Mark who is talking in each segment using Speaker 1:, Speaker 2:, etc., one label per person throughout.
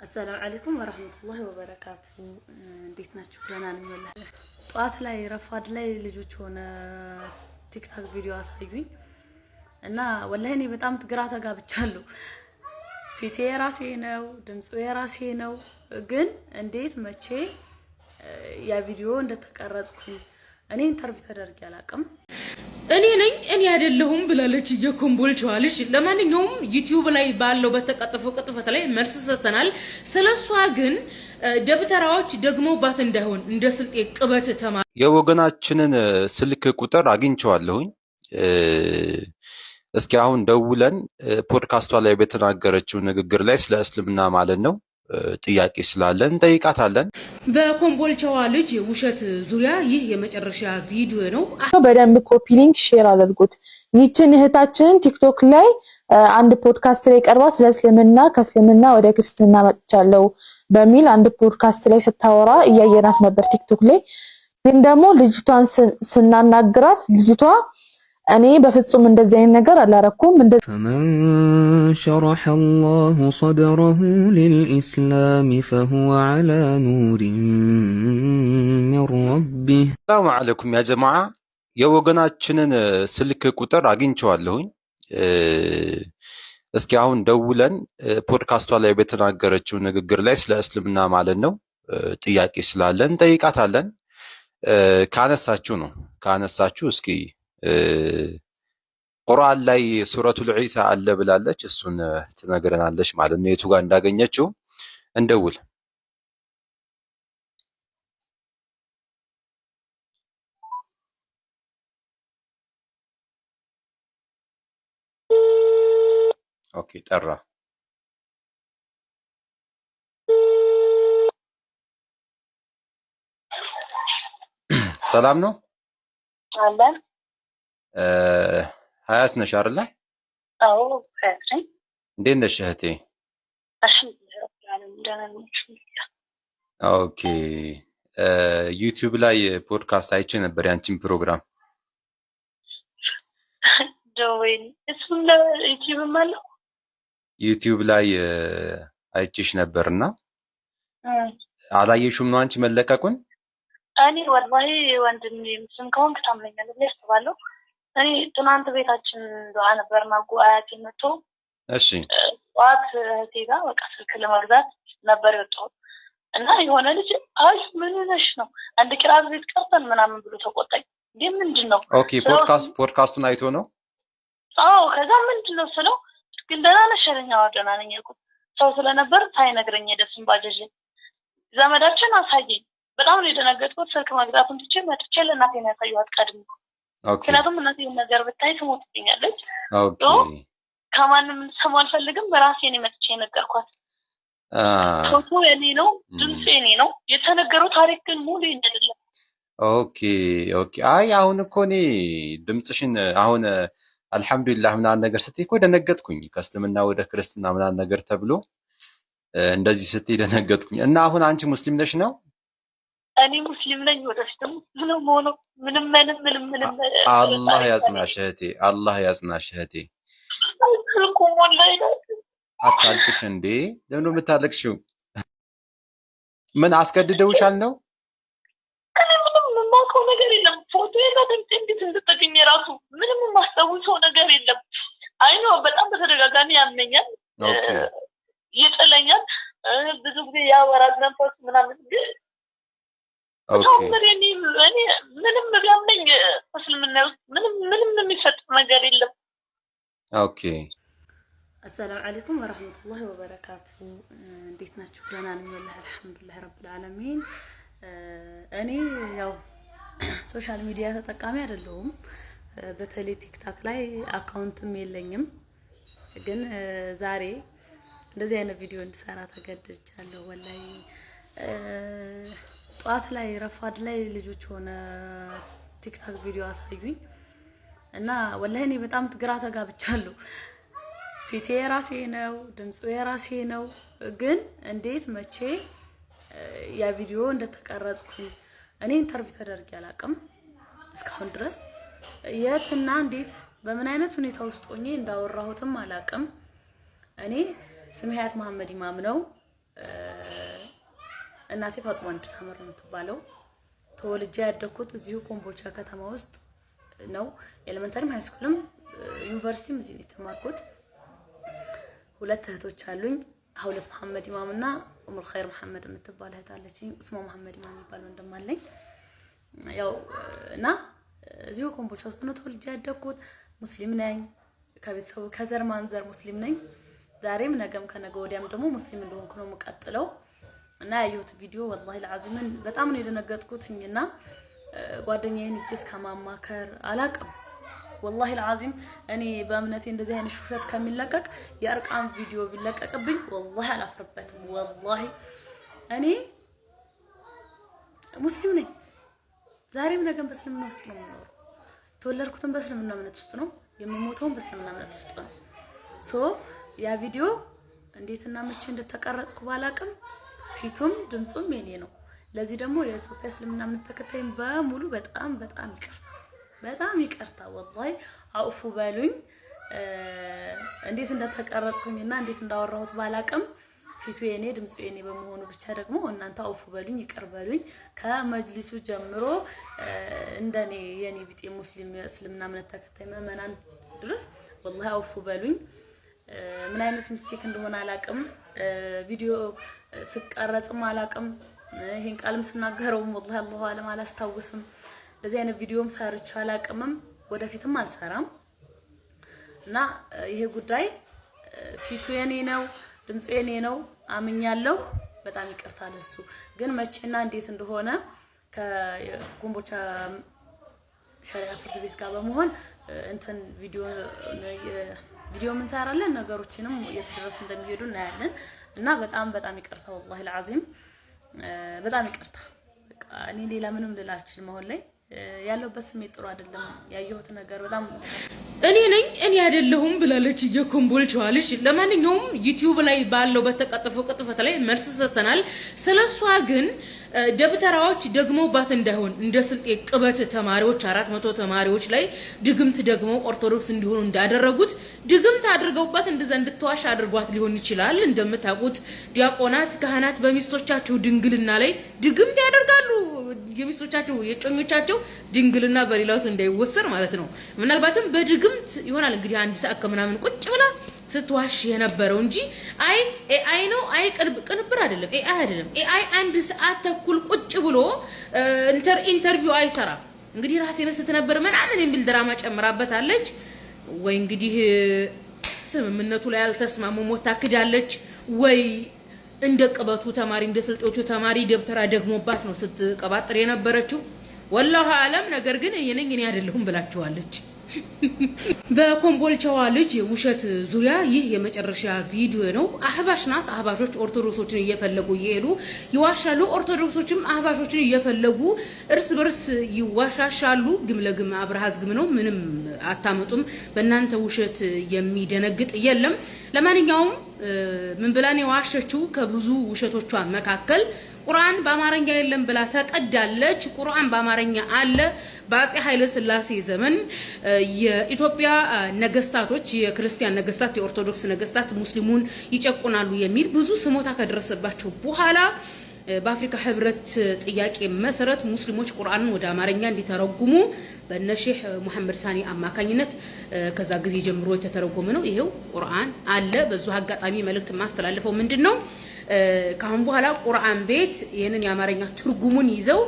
Speaker 1: السلام عليكم ورحمة الله وبركاته. እንዴት ናችሁ? ደህና ነኝ ወላሂ። ጧት ላይ ረፋድ ላይ ልጆች ሆነ ቲክቶክ ቪዲዮ አሳዩኝ እና ወላሂ እኔ በጣም ግራ ተጋብቻለሁ። ፊቴ የራሴ ነው፣ ድምፁ የራሴ ነው። ግን እንዴት መቼ ያ ቪዲዮ እንደተቀረጽኩኝ እኔ ኢንተርቪው ተደርጌ አላውቅም።
Speaker 2: እኔ አይደለሁም ብላለች የኮምቦልቻዋ ልጅ። ለማንኛውም ዩቲዩብ ላይ ባለው በተቀጠፈው ቅጥፈት ላይ መልስ ሰጥተናል። ስለሷ ግን ደብተራዎች ደግሞባት እንዳይሆን እንደ ስልጤ ቅበት ተማ
Speaker 3: የወገናችንን ስልክ ቁጥር አግኝቼዋለሁኝ። እስኪ አሁን ደውለን ፖድካስቷ ላይ በተናገረችው ንግግር ላይ ስለ እስልምና ማለት ነው ጥያቄ ስላለን እንጠይቃታለን።
Speaker 2: በኮምቦልቻዋ ልጅ ውሸት ዙሪያ ይህ የመጨረሻ ቪዲዮ ነው።
Speaker 4: በደንብ ኮፒ ሊንክ ሼር አድርጉት። ይችን እህታችንን ቲክቶክ ላይ አንድ ፖድካስት ላይ ቀርባ ስለ እስልምና ከእስልምና ወደ ክርስትና መጥቻለሁ በሚል አንድ ፖድካስት ላይ ስታወራ እያየናት ነበር ቲክቶክ ላይ። ግን ደግሞ ልጅቷን ስናናግራት ልጅቷ እኔ በፍጹም እንደዚህ አይነት ነገር አላረኩም
Speaker 5: فمن شرح الله صدره للإسلام فهو على نور من ربه
Speaker 3: ሰላም አለይኩም ያ ጀማዓ የወገናችንን ስልክ ቁጥር አግኝቼዋለሁኝ። እስኪ አሁን ደውለን ፖድካስቷ ላይ በተናገረችው ንግግር ላይ ስለ እስልምና ማለት ነው ጥያቄ ስላለን እንጠይቃታለን። ካነሳችሁ እስኪ ቁርአን ላይ ሱረቱል ዒሳ አለ ብላለች። እሱን ትነግረናለች ማለት ነው። የቱ ጋር እንዳገኘችው እንደውል። ኦኬ ጠራ። ሰላም ነው
Speaker 1: አለን
Speaker 3: ሀያት ነሽ አይደል?
Speaker 1: አዎ ሀያት ነኝ።
Speaker 3: እንዴት ነሽ እህቴ? ኦኬ ዩቲዩብ ላይ ፖድካስት አይቼ ነበር ያንቺን ፕሮግራም። ዩቲዩብ ላይ አይቼሽ ነበርና አላየሽውም ነው አንቺ መለቀቁን?
Speaker 1: እኔ ወላሂ ወንድሜ ምስም ከሆንክ ታምነኛለህ ብዬ አስባለሁ። እኔ ትናንት ቤታችን ዱዓ ነበርና አያቴ መጥቶ
Speaker 3: እሺ
Speaker 1: ጠዋት እህቴ ጋር በቃ ስልክ ለመግዛት ነበር የወጣሁት እና የሆነ ልጅ አይ ምን ነሽ ነው አንድ ኪራዝ ቤት ቀርተን ምናምን ብሎ ተቆጣኝ። ግን ምንድነው?
Speaker 3: ኦኬ ፖድካስቱን አይቶ ነው?
Speaker 1: አዎ ከዛ ምንድነው ስለው ግን ደህና ነሽ አለኝ። አዎ ደህና ነኝ አልኩት። ሰው ስለነበር ሳይነግረኝ ደስም ባጀጅ ዘመዳችን አሳየኝ። በጣም ነው የደነገጥኩት። ስልክ መግዛቱን ትቼ መጥቼ ለእናቴ ነው ያሳየኋት ቀድሞ። ምክንያቱም እናቴ ነገር ብታይ ትሞትብኛለች። ከማንም ሰማው አልፈልግም። በራሴ ነው መጥቼ የነገርኳት። ፎቶ የኔ ነው፣ ድምጽ የኔ ነው። የተነገረው ታሪክ ግን ሙሉ አይደለም።
Speaker 3: ኦኬ አይ አሁን እኮ እኔ ድምጽሽን አሁን አልሐምዱሊላህ ምናምን ነገር ስትይ እኮ ደነገጥኩኝ። ከእስልምና ወደ ክርስትና ምናምን ነገር ተብሎ እንደዚህ ስትይ ደነገጥኩኝ። እና አሁን አንቺ ሙስሊም ነሽ ነው?
Speaker 1: እኔ ሙስሊም ነኝ። ወደፊትም ምንም
Speaker 3: አላህ ያጽናሽ እህቴ፣ አላህ ያጽናሽ እህቴ። አታልቅሽ እንዴ! ለምን ነው የምታለቅሽው? ምን አስገድደውሻል ነው?
Speaker 1: እኔ ምንም የማውቀው ነገር የለም። ፎቶ ድምጽ እንዴት እንድትገኝ ራሱ ምንም የማስታውሰው ነገር የለም። አይ ነው በጣም በተደጋጋሚ ያመኛል፣ ይጥለኛል። ብዙ ጊዜ ያወራል መንፈስ ምናምን ግን እኔ ምንም ቢያመኝ እስልምና ውስጥ ምንም የሚፈጥ ነገር የለም።
Speaker 3: ኦኬ
Speaker 1: السلام عليكم ورحمة الله وبركاته. እንዴት ናችሁ? ደህና ነኝ ወላሂ አልሐምዱሊላህ ረብል ዓለሚን። እኔ ያው ሶሻል ሚዲያ ተጠቃሚ አይደለሁም። በተለይ ቲክቶክ ላይ አካውንትም የለኝም። ግን ዛሬ እንደዚህ አይነት ቪዲዮ እንድሰራ ተገድጃለሁ ወላሂ። ጧት ላይ ረፋድ ላይ ልጆች ሆነ ቲክቶክ ቪዲዮ አሳዩኝ እና ወላሂ እኔ በጣም ግራ ተጋብቻለሁ። ፊቴ የራሴ ነው፣ ድምፁ የራሴ ነው። ግን እንዴት መቼ ያ ቪዲዮ እንደተቀረጽኩኝ እኔ ኢንተርቪው ተደርጌ አላውቅም እስካሁን ድረስ። የትና እንዴት በምን አይነት ሁኔታ ውስጥ ሆኜ እንዳወራሁትም አላውቅም። እኔ ስሜ ሀያት መሐመድ ኢማም ነው።
Speaker 6: እናቴ ፋጡማ እንድሳመር ነው የምትባለው። ተወልጄ ያደኩት እዚሁ ኮምቦልቻ ከተማ ውስጥ ነው። ኤሌመንተሪም ሃይስኩልም ዩኒቨርሲቲም እዚህ ነው የተማርኩት። ሁለት እህቶች አሉኝ። ሀውለት መሐመድ ኢማምና ኡሙል ኸይር መሐመድ የምትባል እህት አለችኝ። ኡስማ መሐመድ ኢማም የሚባል ወንድም አለኝ። ያው እና እዚሁ ኮምቦልቻ ውስጥ ነው ተወልጄ ያደኩት። ሙስሊም ነኝ። ከቤተሰቡ ከዘር ማንዘር ሙስሊም ነኝ። ዛሬም ነገም ከነገ ወዲያም ደግሞ ሙስሊም እንደሆንኩ ነው የምቀጥለው። እና ያየሁት ቪዲዮ ወላሂ ለአዚምን በጣም ነው የደነገጥኩትና ጓደኛዬን እጅስ ከማማከር አላቅም። ወላሂ ለአዚም እኔ በእምነቴ እንደዚህ አይነት ሹፈት ከሚለቀቅ የእርቃን ቪዲዮ ቢለቀቅብኝ ወላሂ አላፍርበትም። ወላሂ እኔ ሙስሊም ነኝ። ዛሬም ነገም በእስልምና ውስጥ ነው የምኖረው። ተወለድኩትም በእስልምና እምነት ውስጥ ነው፣ የምሞተውም በእስልምና እምነት ውስጥ ነው። ያ ቪዲዮ እንዴትና መቼ እንደተቀረጽኩ ባላቅም ፊቱም ድምጹም የኔ ነው። ለዚህ ደግሞ የኢትዮጵያ እስልምና እምነት ተከታይም በሙሉ በጣም ይቅርታ ወላሂ አውፉ በሉኝ። እንዴት እንደተቀረጽኩኝና እንዴት እንዳወራሁት ባላቅም ፊቱ የኔ ድምጹ የኔ በመሆኑ ብቻ ደግሞ እናንተ አውፉ በሉኝ፣ ይቅር በሉኝ። ከመጅሊሱ ጀምሮ እንደኔ የኔ ቢጤ ሙስሊም እስልምና እምነት ተከታይ ምዕመናን ድረስ ወላሂ አውፉ በሉኝ። ምን አይነት ሚስቴክ እንደሆነ አላቅም። ቪዲዮ ስቀረጽም አላቅም። ይሄን ቃልም ስናገረውም ወላሂ አላሁ አለም አላስታውስም። ለዚህ አይነት ቪዲዮም ሰርቼ አላቅምም፣ ወደፊትም አልሰራም። እና ይሄ ጉዳይ ፊቱ የኔ ነው፣ ድምጹ የኔ ነው አምኛለሁ። በጣም ይቅርታ ለሱ። ግን መቼና እንዴት እንደሆነ ከኮምቦልቻ ሸሪዓ ፍርድ ቤት ጋር በመሆን እንትን ቪዲዮ ምን ሰራለን ነገሮችንም የት ድረስ እንደሚሄዱ እናያለን። እና በጣም ይቅርታ ወላሂ ለአዚም በጣም ይቅርታ። እኔ ሌላ ምንም ልል አልችልም። አሁን ላይ ያለውበት ስሜት ጥሩ አይደለም። ያየሁት ነገር በጣም
Speaker 2: እኔ ነኝ እኔ አይደለሁም ብላለች የኮምቦልቻዋ ልጅ። ለማንኛውም ዩቲዩብ ላይ ባለው በተቀጠፈው ቅጥፈት ላይ መልስ ሰጥተናል። ስለሷ ግን ደብተራዎች ደግመውባት እንዳይሆን እንደ ስልጤ ቅበት ተማሪዎች 400 ተማሪዎች ላይ ድግምት ደግሞ ኦርቶዶክስ እንዲሆኑ እንዳደረጉት ድግምት አድርገውባት እንደዛ እንድትዋሽ አድርጓት ሊሆን ይችላል። እንደምታውቁት ዲያቆናት ካህናት በሚስቶቻቸው ድንግልና ላይ ድግምት ያደርጋሉ። የሚስቶቻቸው የጮኞቻቸው ድንግልና በሌላው ሰው እንዳይወሰር ማለት ነው። ምናልባትም በድግምት ይሆናል እንግዲህ አንድ ሰዓት ከምናምን ቁጭ ብላ ስትዋሽ የነበረው እንጂ ኤአይ ነው። ቅንብር አይደለም፣ ኤአይ አይደለም። ኤአይ አንድ ሰዓት ተኩል ቁጭ ብሎ ኢንተርቪው አይሰራም። እንግዲህ ራሴን ስትነበር ምናምን የሚል ድራማ ጨምራበታለች ወይ እንግዲህ ስምምነቱ ላይ አልተስማሙ ሞታ ክዳለች ወይ እንደ ቅበቱ ተማሪ እንደ ስልጤዎቹ ተማሪ ደብተራ ደግሞባት ነው ስትቀባጥር የነበረችው። ወላሂ አለም። ነገር ግን እኔ አይደለሁም ብላችኋለች። በኮምቦልቻዋ ልጅ ውሸት ዙሪያ ይህ የመጨረሻ ቪዲዮ ነው። አህባሽ ናት። አህባሾች ኦርቶዶክሶችን እየፈለጉ ይሄዱ ይዋሻሉ። ኦርቶዶክሶችም አህባሾችን እየፈለጉ እርስ በርስ ይዋሻሻሉ። ግም ለግም አብርሃዝ ግም ነው። ምንም አታመጡም። በእናንተ ውሸት የሚደነግጥ የለም። ለማንኛውም ምን ብላን የዋሸችው ከብዙ ውሸቶቿ መካከል ቁርአን በአማርኛ የለም ብላ ተቀዳለች። ቁርአን በአማርኛ አለ። በአፄ ኃይለ ሥላሴ ዘመን የኢትዮጵያ ነገስታቶች፣ የክርስቲያን ነገስታት፣ የኦርቶዶክስ ነገስታት ሙስሊሙን ይጨቁናሉ የሚል ብዙ ስሞታ ከደረሰባቸው በኋላ በአፍሪካ ህብረት ጥያቄ መሰረት ሙስሊሞች ቁርአንን ወደ አማርኛ እንዲተረጉሙ በእነ ሼህ መሐመድ ሳኒ አማካኝነት ከዛ ጊዜ ጀምሮ የተተረጎመ ነው። ይሄው ቁርአን አለ። በዙ አጋጣሚ መልእክት ማስተላለፈው ምንድነው? ካሁን በኋላ ቁርአን ቤት ይሄንን የአማርኛ ትርጉሙን ይዘው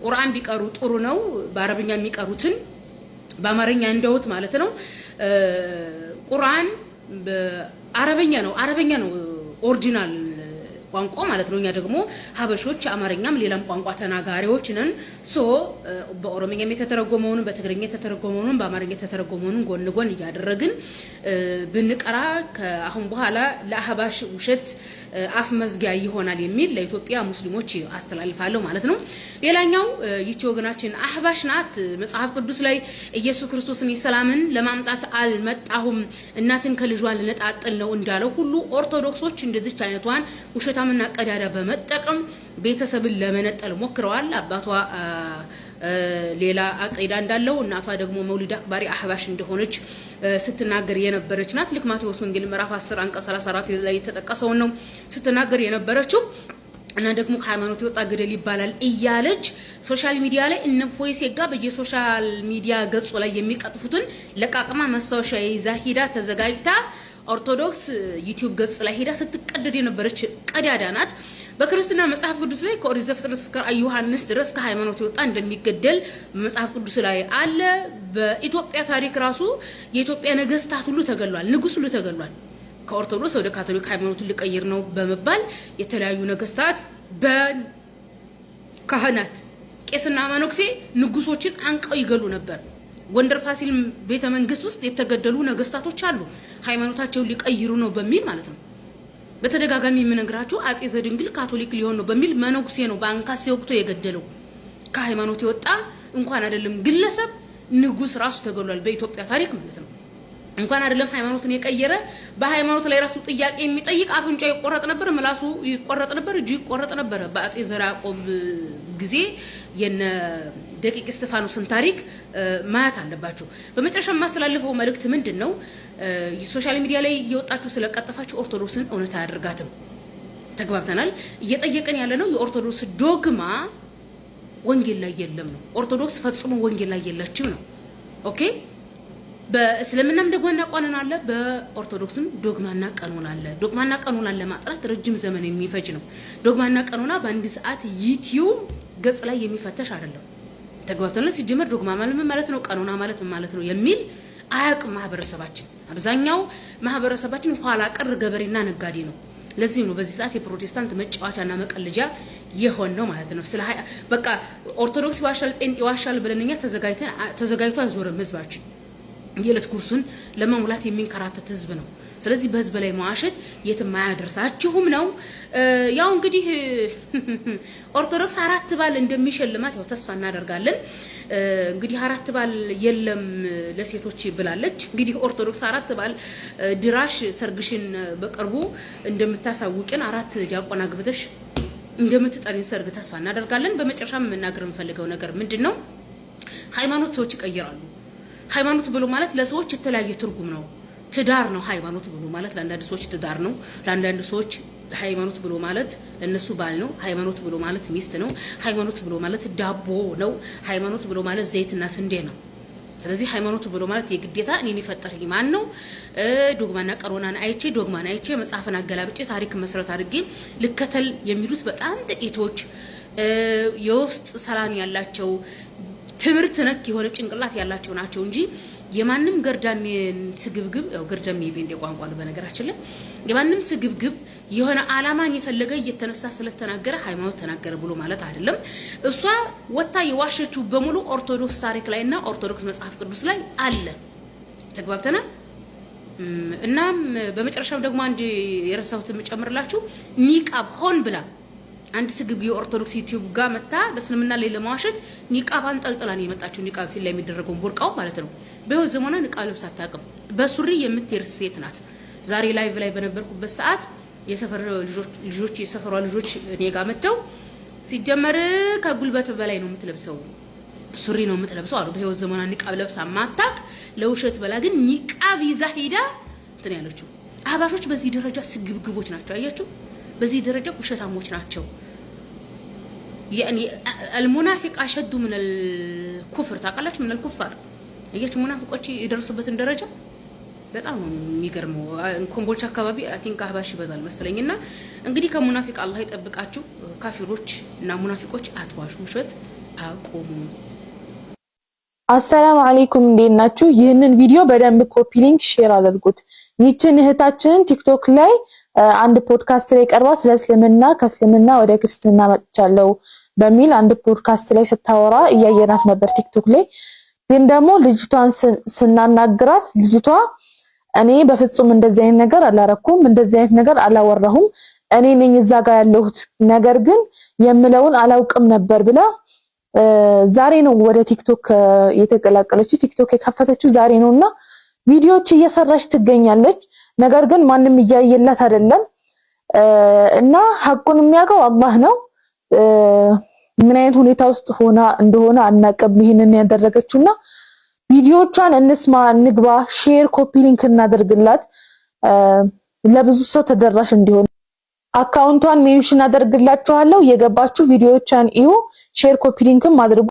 Speaker 2: ቁርአን ቢቀሩ ጥሩ ነው። በአረብኛ የሚቀሩትን በአማርኛ እንደውት ማለት ነው። ቁርአን በአረብኛ ነው ኦሪጂናል ቋንቋ ማለት ነው። እኛ ደግሞ ሀበሾች አማርኛም ሌላም ቋንቋ ተናጋሪዎች ነን። በኦሮምኛም የተተረጎመውን በትግርኛ የተተረጎመውን በአማርኛ የተተረጎመውን ጎን ጎን እያደረግን ብንቀራ ከአሁን በኋላ ለአህባሽ ውሸት አፍ መዝጊያ ይሆናል የሚል ለኢትዮጵያ ሙስሊሞች አስተላልፋለሁ ማለት ነው። ሌላኛው ይቺ ወገናችን አህባሽ ናት። መጽሐፍ ቅዱስ ላይ ኢየሱስ ክርስቶስን የሰላምን ለማምጣት አልመጣሁም እናትን ከልጇ ልነጣጥል ነው እንዳለው ሁሉ ኦርቶዶክሶች እንደዚች አይነቷን ውሸታምና ቀዳዳ በመጠቀም ቤተሰብን ለመነጠል ሞክረዋል። አባቷ ሌላ አቂዳ እንዳለው እናቷ ደግሞ መውሊድ አክባሪ አህባሽ እንደሆነች ስትናገር የነበረች ናት። ልክ ማቴዎስ ወንጌል ምዕራፍ 10 አንቀጽ 34 ላይ የተጠቀሰው ነው ስትናገር የነበረችው። እና ደግሞ ሃይማኖት የወጣ ገደል ይባላል እያለች ሶሻል ሚዲያ ላይ እነ ቮይስ የጋ በየሶሻል ሚዲያ ገጹ ላይ የሚቀጥፉትን ለቃቅማ ማስታወሻ ይዛ ሄዳ ተዘጋጅታ ኦርቶዶክስ ዩቲዩብ ገጽ ላይ ሄዳ ስትቀደድ የነበረች ቀዳዳ ናት። በክርስትና መጽሐፍ ቅዱስ ላይ ከኦሪት ዘፍጥረት እስከ ዮሐንስ ድረስ ከሃይማኖት የወጣ እንደሚገደል መጽሐፍ ቅዱስ ላይ አለ። በኢትዮጵያ ታሪክ ራሱ የኢትዮጵያ ነገስታት ሁሉ ተገሏል፣ ንጉስ ሁሉ ተገሏል። ከኦርቶዶክስ ወደ ካቶሊክ ሃይማኖትን ሊቀይር ነው በመባል የተለያዩ ነገስታት በካህናት ቄስና መነኩሴ ንጉሶችን አንቀው ይገሉ ነበር። ጎንደር ፋሲል ቤተ መንግስት ውስጥ የተገደሉ ነገስታቶች አሉ፣ ሃይማኖታቸውን ሊቀይሩ ነው በሚል ማለት ነው። በተደጋጋሚ የምነግራችሁ አጼ ዘድንግል ካቶሊክ ሊሆን ነው በሚል መነኩሴ ነው በአንካሴ ወቅቱ የገደለው። ከሃይማኖት የወጣ እንኳን አይደለም ግለሰብ ንጉስ ራሱ ተገሏል በኢትዮጵያ ታሪክ ማለት ነው። እንኳን አይደለም ሃይማኖትን የቀየረ በሃይማኖት ላይ ራሱ ጥያቄ የሚጠይቅ አፍንጫ ይቆረጥ ነበር፣ ምላሱ ይቆረጥ ነበር፣ እጁ ይቆረጥ ነበር። በአጼ ዘርዓ ያዕቆብ ጊዜ የነ ደቂቅ እስጢፋኖስን ታሪክ ማየት አለባችሁ። በመጨረሻ የማስተላልፈው መልእክት ምንድነው? ሶሻል ሚዲያ ላይ እየወጣችሁ ስለቀጠፋችሁ ኦርቶዶክስን እውነት አያደርጋትም። ተግባብተናል። እየጠየቀን ያለ ነው የኦርቶዶክስ ዶግማ ወንጌል ላይ የለም ነው። ኦርቶዶክስ ፈጽሞ ወንጌል ላይ የለችም ነው። ኦኬ። በእስልምናም ዶግማና ቀኖና አለ፣ በኦርቶዶክስም ዶግማና ቀኖና አለ። ዶግማና ቀኖና ለማጥራት ረጅም ዘመን የሚፈጅ ነው። ዶግማና ቀኖና በአንድ ሰዓት ዩቲዩብ ገጽ ላይ የሚፈተሽ አይደለም። ተግባብተናል። ሲጀመር ዶግማ ማለት ምን ማለት ነው፣ ቀኖና ማለት ምን ማለት ነው የሚል አያውቅም ማህበረሰባችን። አብዛኛው ማህበረሰባችን ኋላ ቀር ገበሬና ነጋዴ ነው። ለዚህ ነው በዚህ ሰዓት የፕሮቴስታንት መጫወቻና መቀለጃ የሆነ ነው ማለት ነው። ስለ በቃ ኦርቶዶክስ ይዋሻል፣ ጴንጤ ይዋሻል ብለንኛ ተዘጋጅቶ አይዞርም ህዝባችን። የዕለት ጉርሱን ለመሙላት የሚንከራተት ህዝብ ነው። ስለዚህ በህዝብ ላይ መዋሸት የትም አያደርሳችሁም ነው። ያው እንግዲህ ኦርቶዶክስ 4 ባል እንደሚሸልማት ያው ተስፋ እናደርጋለን። እንግዲህ 4 ባል የለም ለሴቶች ብላለች። እንግዲህ ኦርቶዶክስ 4 ባል ድራሽ ሰርግሽን በቅርቡ እንደምታሳውቅን 4 ዲያቆን አግብተሽ እንደምትጠሪን ሰርግ ተስፋ እናደርጋለን። በመጨረሻም መናገር የምፈልገው ነገር ምንድነው? ሃይማኖት ሰዎች ይቀይራሉ። ሃይማኖት ብሎ ማለት ለሰዎች የተለያየ ትርጉም ነው። ትዳር ነው ሃይማኖት ብሎ ማለት ለአንዳንድ ሰዎች ትዳር ነው። ለአንዳንድ ሰዎች ሃይማኖት ብሎ ማለት ለነሱ ባል ነው። ሃይማኖት ብሎ ማለት ሚስት ነው። ሃይማኖት ብሎ ማለት ዳቦ ነው። ሃይማኖት ብሎ ማለት ዘይትና ስንዴ ነው። ስለዚህ ሃይማኖት ብሎ ማለት የግዴታ እኔን የፈጠረኝ ማን ነው? ዶግማና ቀኖናን አይቼ ዶግማን አይቼ መጽሐፍን አገላብጬ ታሪክ መስረት አድርጌ ልከተል የሚሉት በጣም ጥቂቶች የውስጥ ሰላም ያላቸው ትምህርት ነክ የሆነ ጭንቅላት ያላቸው ናቸው እንጂ የማንም ገርዳም ስግብግብ ያው ገርዳም የቤንዴ ቋንቋ ነው በነገራችን ላይ የማንም ስግብግብ የሆነ አላማን የፈለገ እየተነሳ ስለተናገረ ሃይማኖት ተናገረ ብሎ ማለት አይደለም። እሷ ወጣ የዋሸችው በሙሉ ኦርቶዶክስ ታሪክ ላይና ኦርቶዶክስ መጽሐፍ ቅዱስ ላይ አለ። ተግባብተናል። እናም በመጨረሻው ደግሞ አንድ የረሳሁት የምጨምርላችሁ ኒቃብ ሆን ብላ አንድ ስግብ የኦርቶዶክስ ዩቲዩብ ጋር መጣ በእስልምና ላይ ለማዋሸት ኒቃብ አንጠልጥላ ነው የመጣችው። ኒቃብ ፊት ላይ የሚደረገው ቡርቃው ማለት ነው። በህይወት ዘመኗ ኒቃብ ለብሳ አታውቅም። በሱሪ የምትሄድ ሴት ናት። ዛሬ ላይቭ ላይ በነበርኩበት ሰዓት የሰፈሯ ልጆች እኔ ጋር መጥተው ሲጀመር ከጉልበት በላይ ነው የምትለብሰው ሱሪ ነው የምትለብሰው አሉ። በህይወት ዘመኗ ኒቃብ ለብሳ ማታቅ ለውሸት በላ ግን ኒቃብ ይዛ ሄዳ እንትን ያለችው። አህባሾች በዚህ ደረጃ ስግብግቦች ናቸው። አያችሁ፣ በዚህ ደረጃ ውሸታሞች ናቸው። يعني المنافق أشد من الكفر ታውቃላችሁ من الكفار እያችሁ ሙናፊቆች የደረሱበትን ደረጃ በጣም የሚገርመው ኮምቦልቻ አካባቢ አይ ቲንክ አህባሽ ይበዛል መሰለኝና እንግዲህ ከሙናፊቅ አላህ ይጠብቃችሁ። ካፊሮች እና ሙናፊቆች አትዋሹ፣ ውሸት አቁሙ።
Speaker 4: አሰላሙ አለይኩም እንዴት ናችሁ? ይህንን ቪዲዮ በደንብ ኮፒ ሊንክ ሼር አድርጉት። ይህችን እህታችንን ቲክቶክ ላይ አንድ ፖድካስት ላይ ቀርባ ስለ እስልምና ከእስልምና ወደ ክርስትና መጥቻለሁ በሚል አንድ ፖድካስት ላይ ስታወራ እያየናት ነበር ቲክቶክ ላይ። ግን ደግሞ ልጅቷን ስናናግራት ልጅቷ እኔ በፍጹም እንደዚህ አይነት ነገር አላረኩም፣ እንደዚህ አይነት ነገር አላወራሁም፣ እኔ ነኝ እዛ ጋር ያለሁት ነገር ግን የምለውን አላውቅም ነበር ብላ ዛሬ ነው ወደ ቲክቶክ የተቀላቀለችው። ቲክቶክ የከፈተችው ዛሬ ነውና ቪዲዮዎች እየሰራች ትገኛለች። ነገር ግን ማንም እያየላት አይደለም እና ሐቁን የሚያውቀው አላህ ነው። ምን አይነት ሁኔታ ውስጥ ሆና እንደሆነ አናቀም ይሄንን ያደረገችውና ቪዲዮቿን እንስማ፣ እንግባ፣ ሼር ኮፒ ሊንክ እናደርግላት ለብዙ ሰው ተደራሽ እንዲሆን። አካውንቷን ሜንሽን አደርግላችኋለሁ። የገባችሁ ቪዲዮቿን እዩ፣ ሼር ኮፒ ሊንክም አድርጉ።